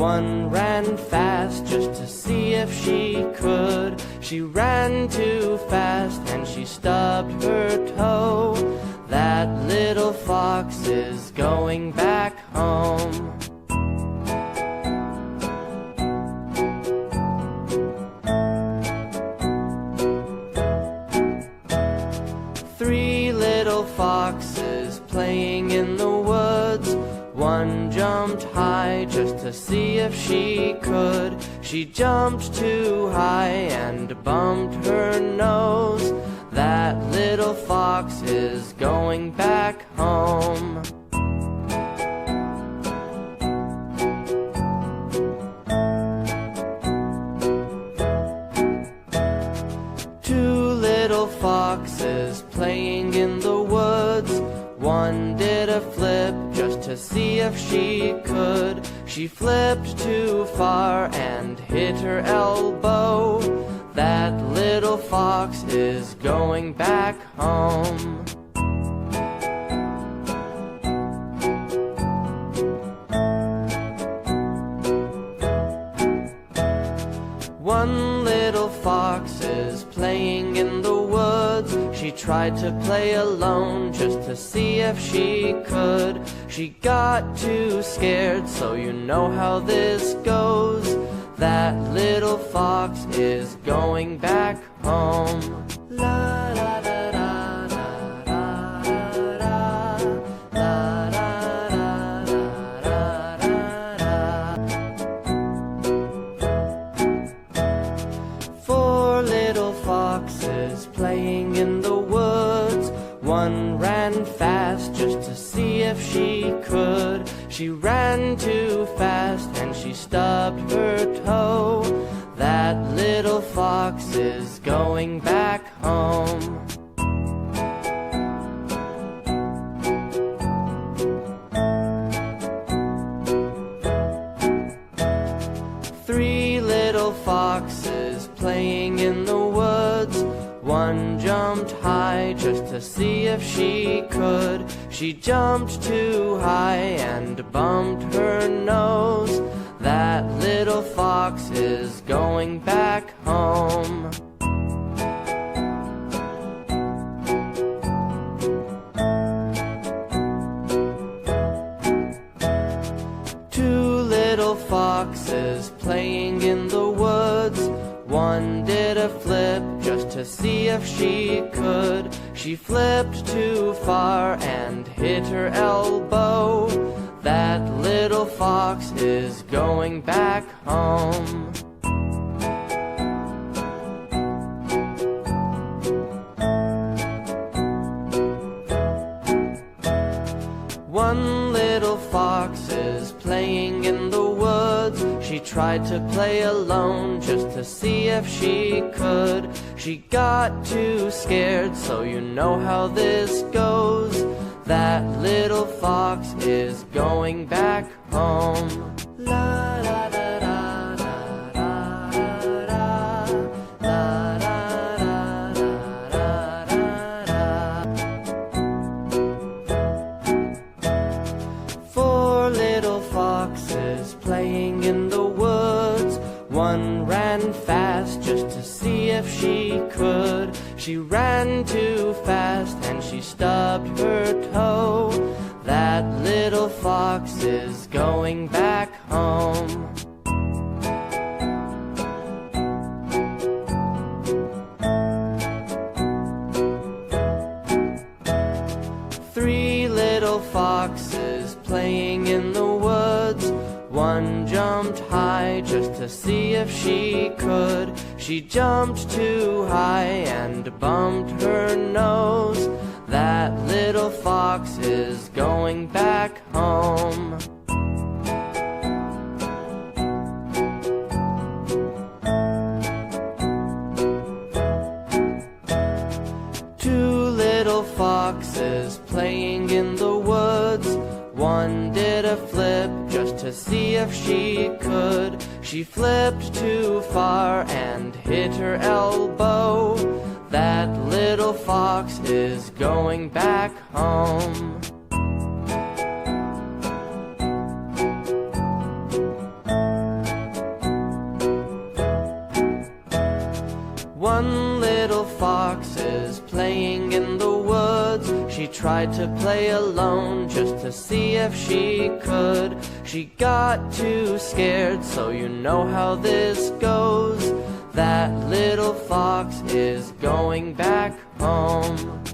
One ran fast just to see if she could. She ran too fast and she stubbed her toe. That little fox is going back home. Three little foxes playing in the woods. One jumped high just to see if she could. She jumped too high and bumped her nose. That little fox is going back home. Two little foxes playing in the woods. One did a flip just to see if she could. She flipped too far and hit her elbow. That little fox is going back home. One little fox is playing in the woods. She tried to play alone just to see if she could. She got too scared, so you know how this goes. That little fox is going back home. La la la la la la la la la. Four little foxes playing in the woods. One ran fast just to see if she could. She ran too fast and she stubbed her toe. That little fox is going back home. Three little foxes playing in the woods. One jumped high just to see if she could. She jumped too high and bumped her nose. That little fox is going back home. Two little foxes playing in the woods. One did a flip just to see if she could. She flipped too far and hit her elbow. That little fox is going back home. One little fox is playing in the woods. She tried to play alone just to see if she could. She got too scared, so you know how this goes. That little fox is going back home. La la la la la la la la la. Four little foxes playing in the woods. One ran fast just to see if she could. She ran too fast and she stubbed her toe. That little fox is going back home. Three little foxes playing in the woods. One jumped high just to see if she could. She jumped too high and bumped her nose. That little fox is going back home. Two little foxes playing in the woods. One did a flip just to see if she could. She flipped too far and hit her elbow. That little fox is going back home. tried to play alone just to see if she could. She got too scared, so you know how this goes. That little fox is going back home.